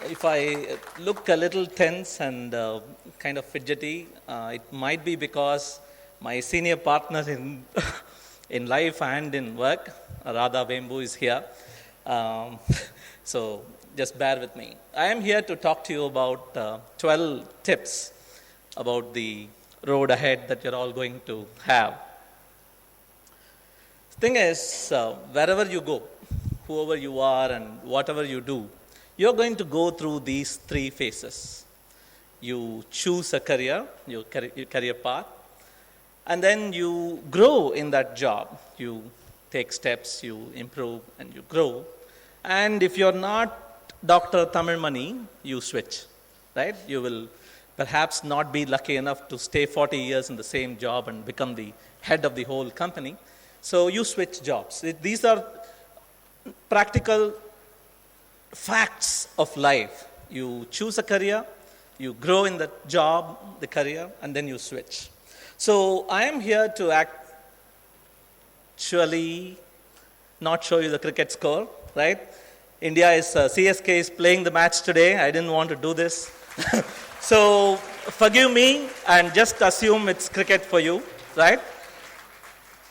If I look a little tense and kind of fidgety, it might be because my senior partner in, in life and in work, Radha Vembu, is here. Um, so just bear with me. I am here to talk to you about 12 tips about the road ahead that you're all going to have. The thing is, wherever you go, whoever you are and whatever you do, you're going to go through these three phases. You choose a career, your career path, and then you grow in that job. You take steps, you improve, and you grow. And if you're not Dr. Tamil Mani, you switch, right? You will perhaps not be lucky enough to stay 40 years in the same job and become the head of the whole company. So you switch jobs. These are practical facts of life. You choose a career, you grow in the job, the career, and then you switch. So I am here to actually not show you the cricket score, right? India is, CSK is playing the match today. I didn't want to do this. So forgive me and just assume it's cricket for you, right?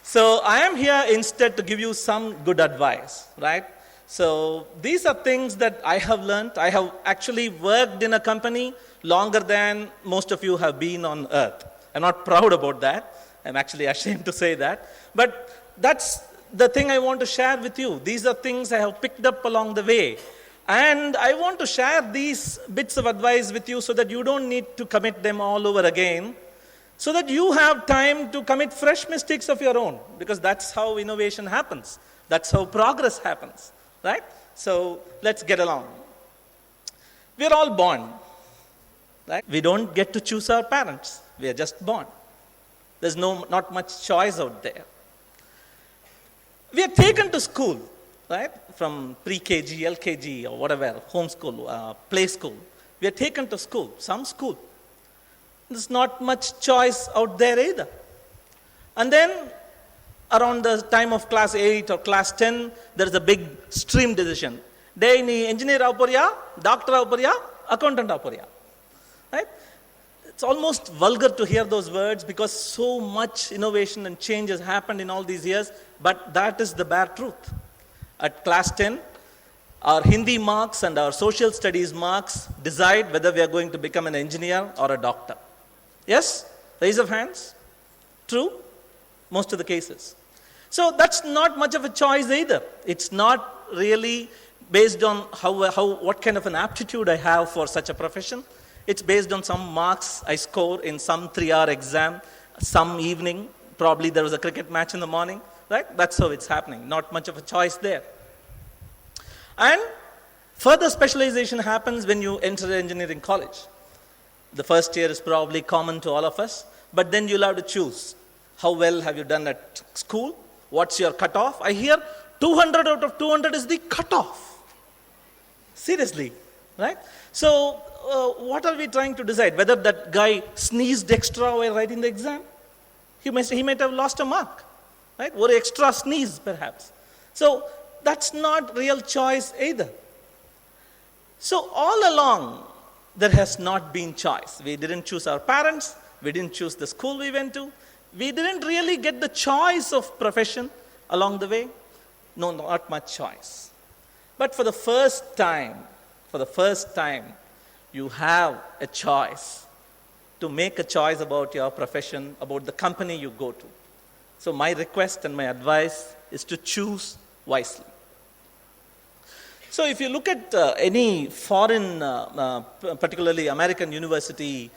So I am here instead to give you some good advice, right? So these are things that I have learned. I have actually worked in a company longer than most of you have been on earth. I'm not proud about that. I'm actually ashamed to say that. But that's the thing I want to share with you. These are things I have picked up along the way. And I want to share these bits of advice with you so that you don't need to commit them all over again, so that you have time to commit fresh mistakes of your own, because that's how innovation happens. That's how progress happens. Right? So let's get along. We're all born. Right? We don't get to choose our parents. We are just born. There's not much choice out there. We are taken to school, right? From pre-KG, LKG, or whatever, homeschool, play school. We are taken to school, some school. There's not much choice out there either. And then around the time of class 8 or class 10, there's a big stream decision. Day ni engineer avaporiya, doctor avaporiya, accountant avaporiya. Right? It's almost vulgar to hear those words because so much innovation and change has happened in all these years, but that is the bare truth. At class 10, our Hindi marks and our social studies marks decide whether we are going to become an engineer or a doctor. Yes? Raise of hands. True? Most of the cases. So that's not much of a choice either. It's not really based on what kind of an aptitude I have for such a profession. It's based on some marks I score in some 3-hour exam, some evening. Probably there was a cricket match in the morning, right? That's how it's happening. Not much of a choice there. And further specialization happens when you enter engineering college. The first year is probably common to all of us, but then you'll have to choose. How well have you done at school? What's your cutoff? I hear 200 out of 200 is the cutoff. Seriously, right? So what are we trying to decide? Whether that guy sneezed extra while writing the exam? He might have lost a mark, right? Or extra sneeze, perhaps. So that's not real choice either. So all along, there has not been choice. We didn't choose our parents. We didn't choose the school we went to. We didn't really get the choice of profession along the way. No, not much choice. But for the first time, you have a choice to make a choice about your profession, about the company you go to. So my request and my advice is to choose wisely. So if you look at any foreign, particularly American university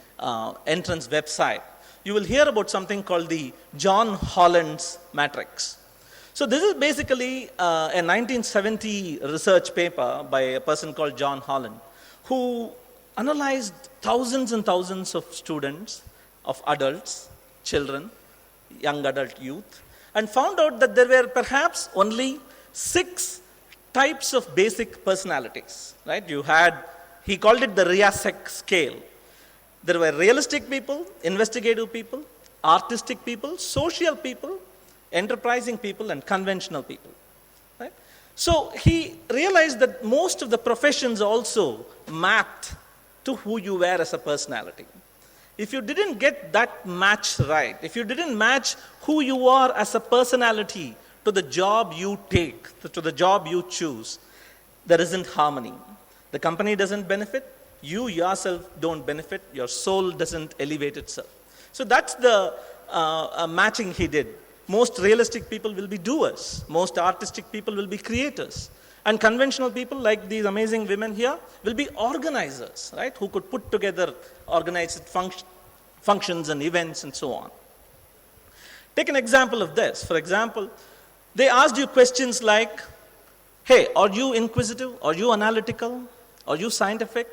entrance website, you will hear about something called the John Holland's matrix. So this is basically a 1970 research paper by a person called John Holland, who analyzed thousands and thousands of students, of adults, children, young adult youth, and found out that there were perhaps only 6 types of basic personalities, right? He called it the RIASEC scale. There were realistic people, investigative people, artistic people, social people, enterprising people, and conventional people. Right? So he realized that most of the professions also mapped to who you were as a personality. If you didn't get that match right, if you didn't match who you are as a personality to the job you take, to the job you choose, there isn't harmony. The company doesn't benefit, you yourself don't benefit, your soul doesn't elevate itself. So that's the matching he did. Most realistic people will be doers. Most artistic people will be creators. And conventional people, like these amazing women here, will be organizers, right? Who could put together organized functions and events and so on. Take an example of this. For example, they asked you questions like, hey, are you inquisitive? Are you analytical? Are you scientific?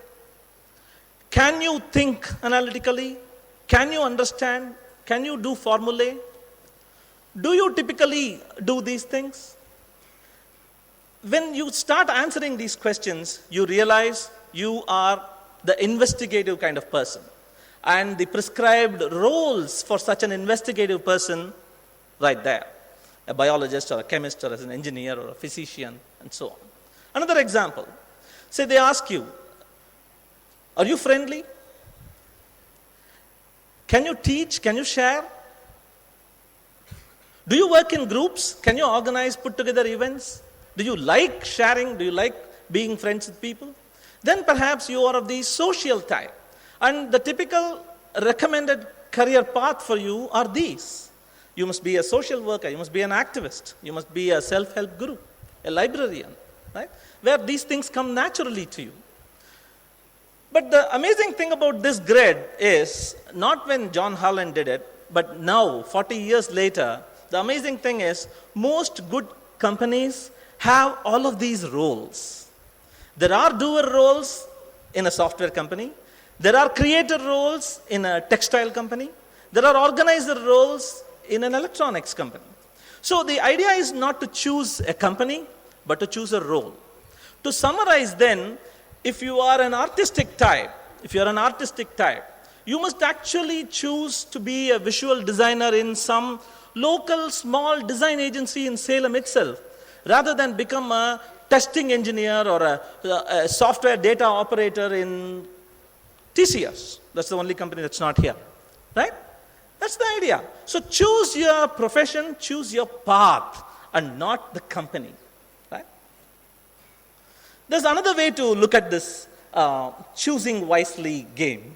Can you think analytically? Can you understand? Can you do formulae? Do you typically do these things? When you start answering these questions, you realize you are the investigative kind of person. And the prescribed roles for such an investigative person, right there. A biologist or a chemist or as an engineer or a physician and so on. Another example. Say they ask you, are you friendly? Can you teach? Can you share? Do you work in groups? Can you organize, put together events? Do you like sharing? Do you like being friends with people? Then perhaps you are of the social type. And the typical recommended career path for you are these. You must be a social worker. You must be an activist. You must be a self-help guru, a librarian, right? Where these things come naturally to you. But the amazing thing about this grid is not when John Harlan did it, but now, 40 years later, the amazing thing is most good companies have all of these roles. There are doer roles in a software company. There are creator roles in a textile company. There are organizer roles in an electronics company. So the idea is not to choose a company, but to choose a role. To summarize then, if you are an artistic type, you must actually choose to be a visual designer in some local small design agency in Salem itself, rather than become a testing engineer or a software data operator in TCS. That's the only company that's not here, right? That's the idea. So choose your profession, choose your path, and not the company, right? There's another way to look at this choosing wisely game.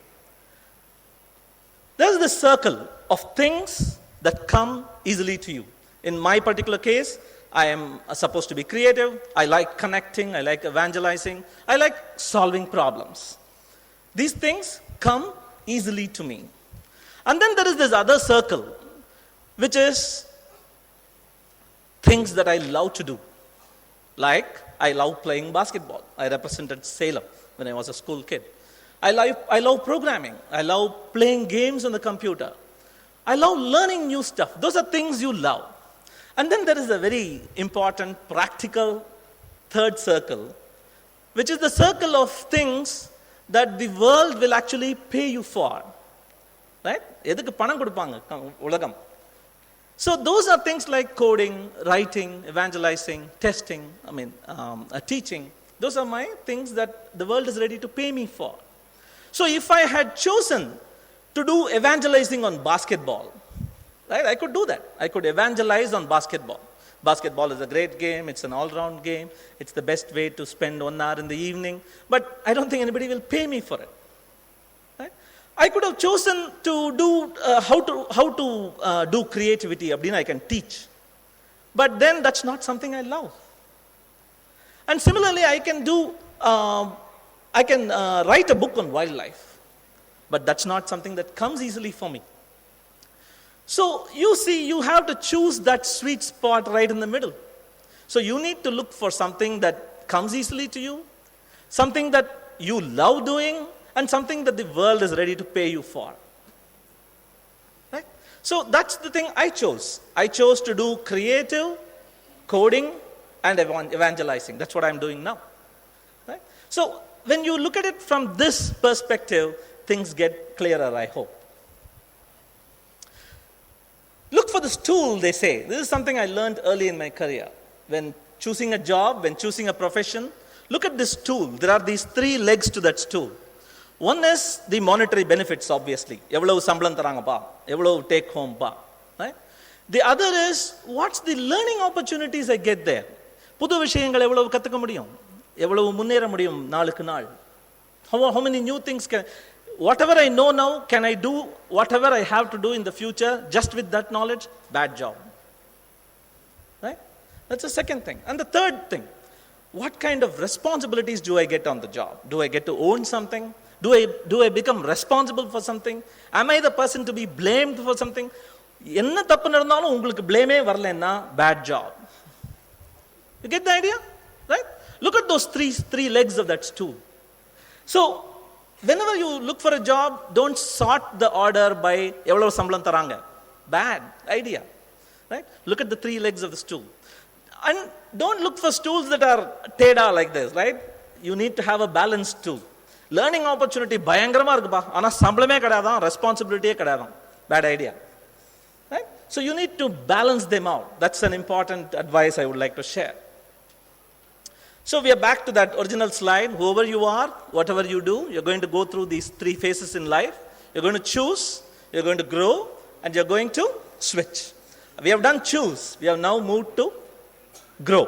There's this circle of things that come easily to you. In my particular case, I am supposed to be creative. I like connecting. I like evangelizing. I like solving problems. These things come easily to me. And then there is this other circle, which is things that I love to do. Like, I love playing basketball. I represented Salem when I was a school kid. I love programming. I love playing games on the computer. I love learning new stuff. Those are things you love. And then there is a very important, practical third circle, which is the circle of things that the world will actually pay you for. Right? எதுக்கு பணம் கொடுப்பாங்க உலகம். So those are things like coding, writing, evangelizing, testing, teaching. Those are my things that the world is ready to pay me for. So if I had chosen to do evangelizing on basketball, right, I could do that. I could evangelize on basketball. Basketball is a great game. It's an all-round game. It's the best way to spend 1 hour in the evening. But I don't think anybody will pay me for it. Right? I could have chosen to do how to do creativity. I can teach. But then that's not something I love. And similarly, I can write a book on wildlife. But that's not something that comes easily for me. So you see, you have to choose that sweet spot right in the middle. So you need to look for something that comes easily to you, something that you love doing, and something that the world is ready to pay you for. Right? So that's the thing I chose. I chose to do creative, coding, and evangelizing. That's what I'm doing now. Right? So when you look at it from this perspective, things get clearer, I hope. Look for this tool, they say. This is something I learned early in my career. When choosing a job, when choosing a profession, Look at this stool. There are these three legs to that stool. One is the monetary benefits, obviously. எவ்வளவு சம்பளம் தராங்கப்பா, எவ்வளவு take home பா. Right? The other is, what's the learning opportunities I get there? புது விஷயங்கள் எவ்வளவு கத்துக்க முடியும், எவ்வளவு முன்னேற முடியும் நாளுக்கு நாள். How many new things can, whatever I know now, can I do whatever I have to do in the future just with that knowledge? Bad job. Right? That's the second thing. And the third thing, what kind of responsibilities do I get on the job? Do I get to own something? Do I become responsible for something? Am I the person to be blamed for something? என்ன தப்பு நடந்தாலும் உங்களுக்கு blameே வரலன்னா bad job. You get the idea? Right? Look at those three legs of that stool. So, whenever you look for a job, don't sort the order by எவ்வளவு சம்பளம் தராங்க. Bad idea. Right? Look at the three legs of the stool. And don't look for stools that are teda like this, right? You need to have a balanced stool. Learning opportunity பயங்கரமா இருக்குப்பா, ஆனா சம்பளமே கிடையாதான், ரெஸ்பான்சிபிலிட்டியே கிடையாதான். Bad idea. Right? So you need to balance them out. That's an important advice I would like to share. So we are back to that original slide. Whoever you are, whatever you do, you're going to go through these three phases in life. You're going to choose, you're going to grow, and you're going to switch. We have done choose. We have now moved to grow.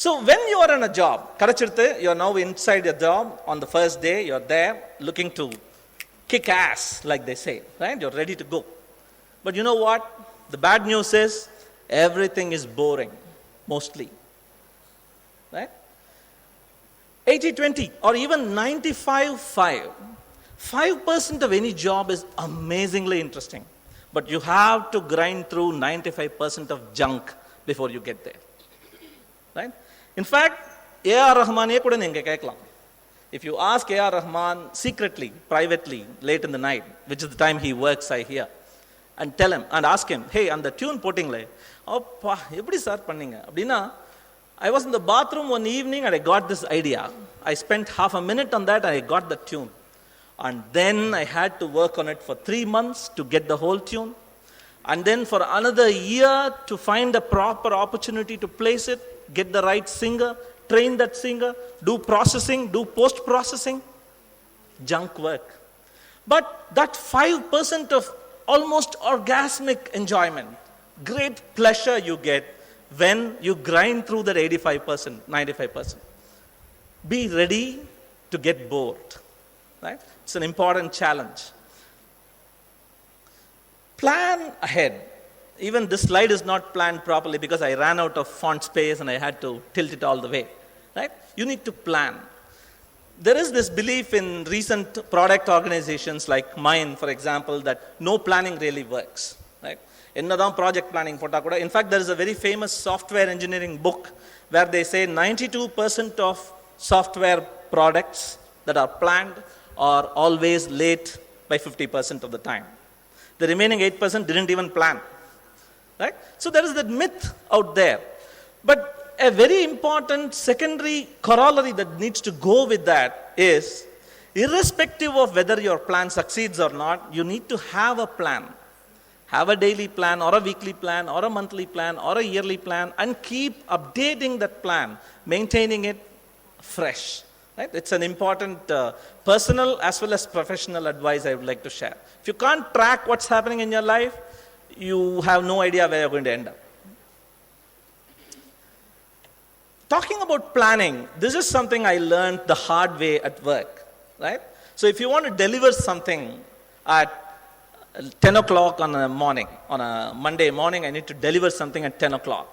So when you are in a job, you are now inside your job on the first day, you're there looking to kick ass, like they say, right? You're ready to go. But you know what? The bad news is everything is boring, mostly. Right? 80-20 or even 95-5. 5% of any job is amazingly interesting. But you have to grind through 95% of junk before you get there. Right? In fact, A.R. Rahman kuda neenga kekkalam. If you ask A.R. Rahman secretly, privately, late in the night, which is the time he works, I hear, and tell him and ask him, hey, and the tune pottingla, appa eppadi sir panninga appadina, I was in the bathroom one evening and I got this idea. I spent half a minute on that and I got the tune. And then I had to work on it for 3 months to get the whole tune. And then for another year to find a proper opportunity to place it, get the right singer, train that singer, do processing, do post-processing. Junk work. But that 5% of almost orgasmic enjoyment, great pleasure you get when you grind through that 85%, 95%. Be ready to get bored. Right? It's an important challenge. Plan ahead. Even this slide is not planned properly because I ran out of font space and I had to tilt it all the way. Right? You need to plan. There is this belief in recent product organizations like mine, for example, that no planning really works. Right? என்னதான் project planning போட்டா கூட, in fact there is a very famous software engineering book where they say 92% of software products that are planned are always late by 50% of the time. The remaining 8% didn't even plan. Right? So there is that myth out there. But a very important secondary corollary that needs to go with that is, irrespective of whether your plan succeeds or not, you need to have a plan. Have a daily plan or a weekly plan or a monthly plan or a yearly plan and keep updating that plan, maintaining it fresh. Right? It's an important personal as well as professional advice I would like to share. If you can't track what's happening in your life, you have no idea where you're going to end up. Talking about planning, this is something I learned the hard way at work. Right? So if you want to deliver something at 10 o'clock on a morning, on a Monday morning, I need to deliver something at 10 o'clock.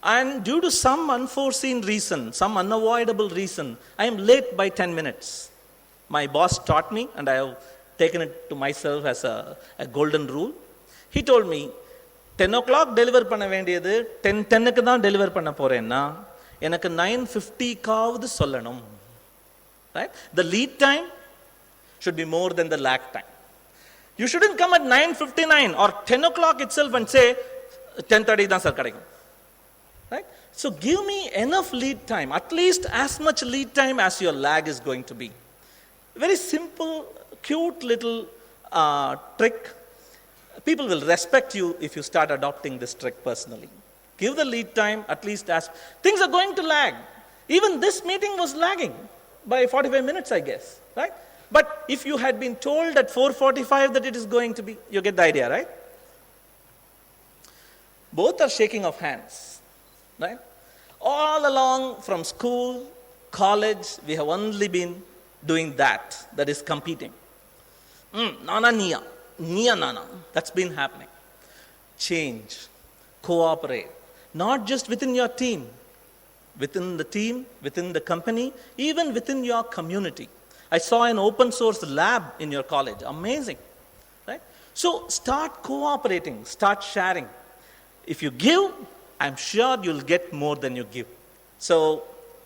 And due to some unforeseen reason, some unavoidable reason, I am late by 10 minutes. My boss taught me, and I have taken it to myself as a golden rule. He told me, 10 o'clock deliver பண்ண வேண்டியது 10:10க்கு தான் deliver பண்ண போறேன்னா எனக்கு 9:50க்காவது சொல்லணும். Right? The lead time should be more than the lag time. You shouldn't come at 9:59 or 10 o'clock itself and say 10:30 தான் sir கிடைக்கும். Right? So give me enough lead time, at least as much lead time as your lag is going to be. Very simple, cute little trick. People will respect you if you start adopting this trick personally. Give the lead time at least as things are going to lag. Even this meeting was lagging by 45 minutes, I guess, right? But if you had been told at 4:45 that it is going to be, you get the idea, right? Both are shaking of hands, right? All along from school, college, we have only been doing that is competing. Nana, Nia. Nia, Nana. That's been happening. Change. Cooperate. Not just within your team, within the company, even within your community. I saw an open source lab in your college. Amazing. Right? So start cooperating, start sharing. If you give, I'm sure you'll get more than you give. So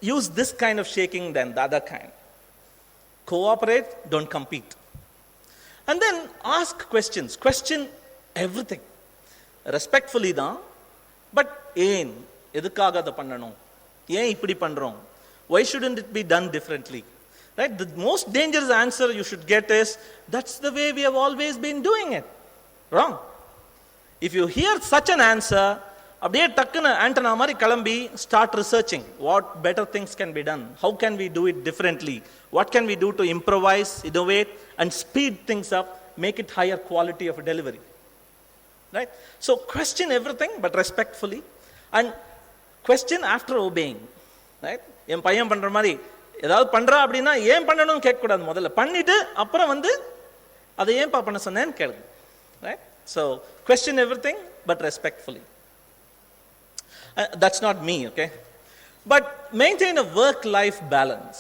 use this kind of shaking than the other kind. Cooperate, don't compete. And then ask questions. Question everything. Respectfully தான். But ஏன் எதுக்காக அதை பண்ணணும்? ஏன் இப்படி பண்றோம்? Why shouldn't it be done differently? Right? The most dangerous answer you should get is, that's the way we have always been doing it. Wrong. If you hear such an answer, அப்படியே டக்குன்னு antenna மாதிரி கிளம்பி start researching what better things can be done. How can we do it differently? What can we do to improvise, innovate, and speed things up, make it higher quality of delivery? Right? So question everything, but respectfully, and question after obeying. Right? என் பையன் பண்ற மாதிரி ஏதாவது பண்றா அப்படின்னா ஏன் பண்ணணும்னு கேட்க கூடாது. முதல்ல பண்ணிட்டு அப்புறம் அதை ஏன் பண்ண சொன்னேன்னு கேளுங்க. Right? So question everything, but respectfully. That's not me, okay? But maintain a work-life balance,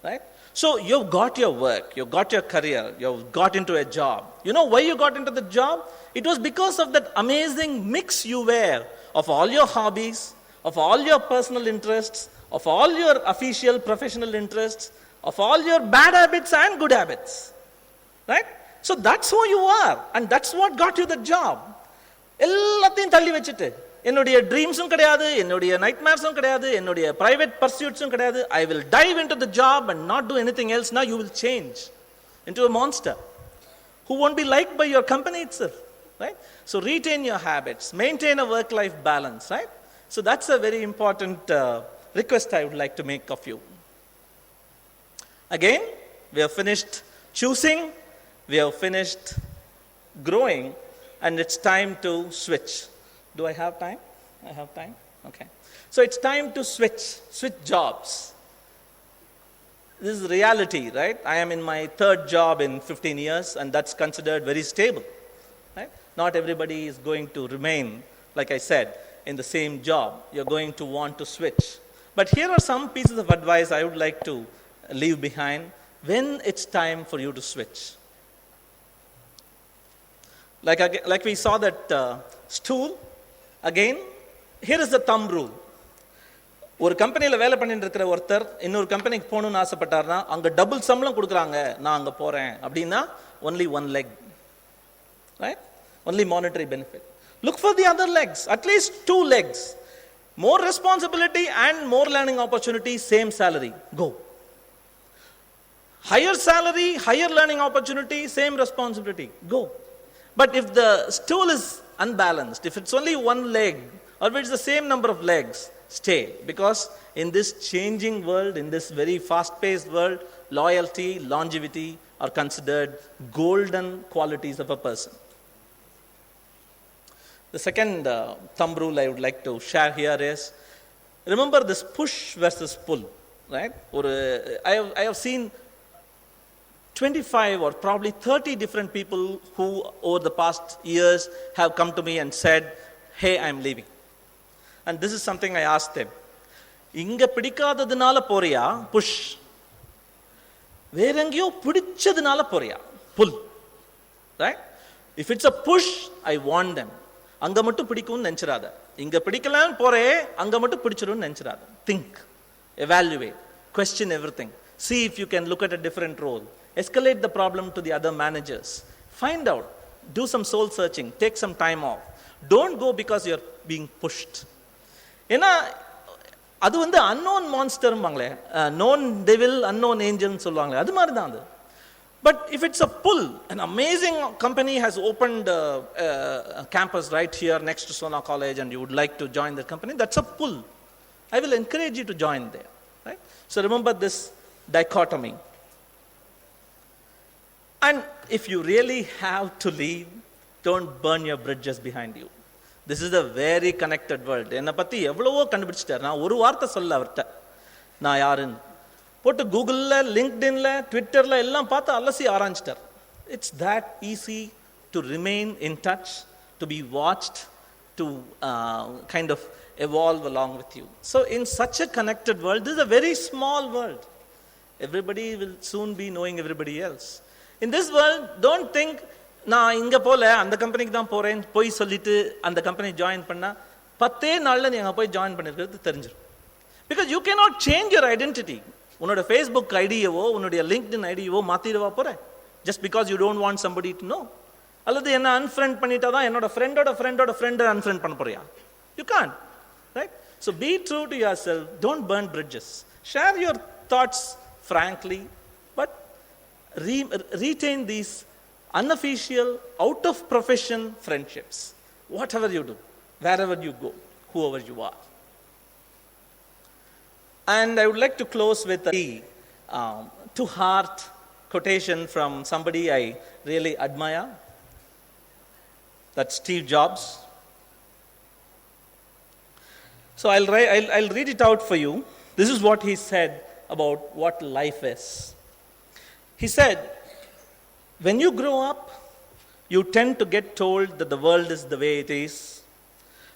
right? So you've got your work, you've got your career, you've got into a job. You know why you got into the job? It was because of that amazing mix you were of all your hobbies, of all your personal interests, of all your official professional interests, of all your bad habits and good habits, right? So that's who you are, and that's what got you the job. எல்லாத்தையும் தள்ளி வச்சுட்டு என்னுடைய ட்ரீம்ஸும் கிடையாது, என்னுடைய நைட்மேர்ஸும் கிடையாது, என்னுடைய private பர்சூட்ஸும் கிடையாது. I will dive into the job and not do anything else. Now you will change into a monster who won't be liked by your company itself, right? So retain your habits, maintain a work-life balance, right? So that's a very important request I would like to make of you. Again, we have finished choosing, we have finished growing, and it's time to switch. Do I have time? I have time? Okay. So it's time to switch jobs. This is reality, right? I am in my third job in 15 years, and that's considered very stable, right? Not everybody is going to remain, like I said, in the same job. You're going to want to switch. But here are some pieces of advice I would like to leave behind when it's time for you to switch. Like we saw that stool, again, here is the thumb rule. ஒரு கம்பெனியில் வேலை பண்ணிட்டு இருக்கிற ஒருத்தர் இன்னொரு கம்பெனிக்கு போகணும்னு ஆசைப்பட்டார்னா அங்கே டபுள் சம்பளம் கொடுக்குறாங்க, நான் அங்கே போகிறேன் அப்படின்னா only one leg, right? Only monetary benefit. Look for the other legs, at least 2 legs. More responsibility and more learning opportunity, same salary. Go. Higher salary, higher learning opportunity, same responsibility. Go. But if the stool is unbalanced, if it's only one leg, or if it's the same number of legs, stay. Because in this changing world, in this very fast-paced world, loyalty, longevity are considered golden qualities of a person. The second thumb rule I would like to share here is, remember this push versus pull, right? I have seen 25 or probably 30 different people who over the past years have come to me and said, hey, I'm leaving. And this is something I asked them. இங்க பிடிக்காததுனால போறியா? Push. வேற எங்கேயோ பிடிச்சதுனால போறியா? புல். Right? If it's a push, I want them. அங்க மட்டும் பிடிக்கும்னு நினைச்சிராத. இங்க பிடிக்கலன்னு போறே, அங்க மட்டும் பிடிச்சிரும்னு நினைச்சிராத. Think, evaluate, question everything. See if you can look at a different role. Escalate the problem to the other managers. Find out. Do some soul searching. Take some time off. Don't go because you're being pushed. ஏன்னா அது unknown monster ம்பாங்களே, known devil, unknown angel சொல்லுவாங்களே, அது மாதிரி தான் அது. But if it's a pull, an amazing company has opened a campus right here next to Sona College and you would like to join that company, that's a pull. I will encourage you to join there. So remember this dichotomy. And if you really have to leave, don't burn your bridges behind you. This is a very connected world. என்னை பற்றி எவ்வளவோ கண்டுபிடிச்சிட்டார். நான் ஒரு வார்த்தை சொல்ல அவர்கிட்ட நான் யாருன்னு போட்டு கூகுளில், லிங்க்டின்ல, ட்விட்டரில் எல்லாம் பார்த்து அலசி ஆராய்ச்சிட்டார். It's that easy to remain in touch, to be watched, to kind of evolve along with you. So in such a connected world, this is a very small world. Everybody will soon be knowing everybody else. In this world, don't think நான் இங்கே போல அந்த கம்பெனிக்கு தான் போகிறேன் போய் சொல்லிட்டு அந்த கம்பெனி ஜாயின் பண்ணால் 10 நாளில் நீ அங்கே போய் ஜாயின் பண்ணிருக்கிறது தெரிஞ்சிடும். Because you cannot change your identity. உன்னோட ஃபேஸ்புக் ஐடியவோ உன்னுடைய லிங்க்டின் ஐடியவோ மாற்றிடுவா போகிறேன் just because you don't want somebody to know. அல்லது என்ன அன்ஃப்ரெண்ட் பண்ணிட்டா தான் என்னோட ஃப்ரெண்டோட ஃப்ரெண்டை அன்ஃப்ரெண்ட் பண்ண போறியா? You can't, right? So be true to yourself. Don't burn bridges. Share your thoughts frankly, but retain these unofficial, out of profession friendships. Whatever you do, wherever you go, whoever you are. And I would like to close with a to-heart quotation from somebody I really admire. That's Steve Jobs. So I'll read it out for you. This is what he said about what life is. He said, when you grow up, you tend to get told that the world is the way it is,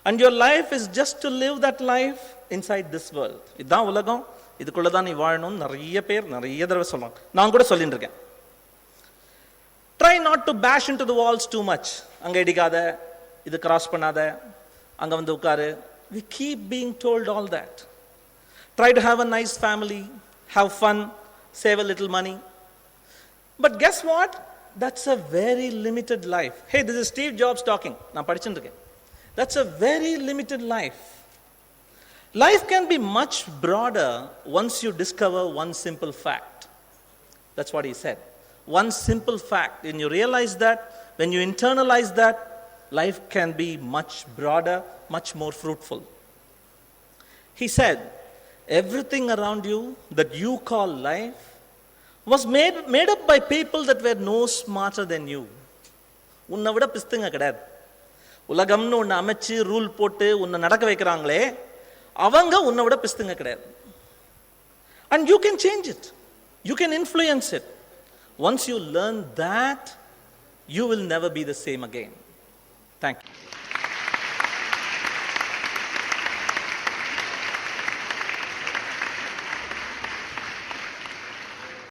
and your life is just to live that life inside this world. இதான் உலகம், இதுக்குள்ள தான் நீ வாழணும். நிறைய பேர் நிறைய தடவை சொல்லுவாங்க, நான் கூட சொல்லிட்டு இருக்கேன். Try not to bash into the walls too much. அங்க இடிக்காத, இது கிராஸ் பண்ணாத, அங்க வந்து உட்காரு. We keep being told all that. Try to have a nice family, have fun, save a little money. But guess what? That's a very limited life. Hey, this is Steve Jobs talking. நான் படிச்சுட்டு இருக்கேன். That's a very limited life. Life can be much broader once you discover one simple fact. That's what he said. One simple fact. When you realize that, when you internalize that, life can be much broader, much more fruitful. He said, everything around you that you call life was made up by people that were no smarter than you. உன்னை விட பிஸ்துங்க கிடையாது. உலகம்னு ஒன்று அமைச்சு rule போட்டு உன்னை நடக்க வைக்கிறாங்களே, அவங்க உன்னை விட பிஸ்துங்க கிடையாது. And you can change it. You can influence it. Once you learn that, you will never be the same again.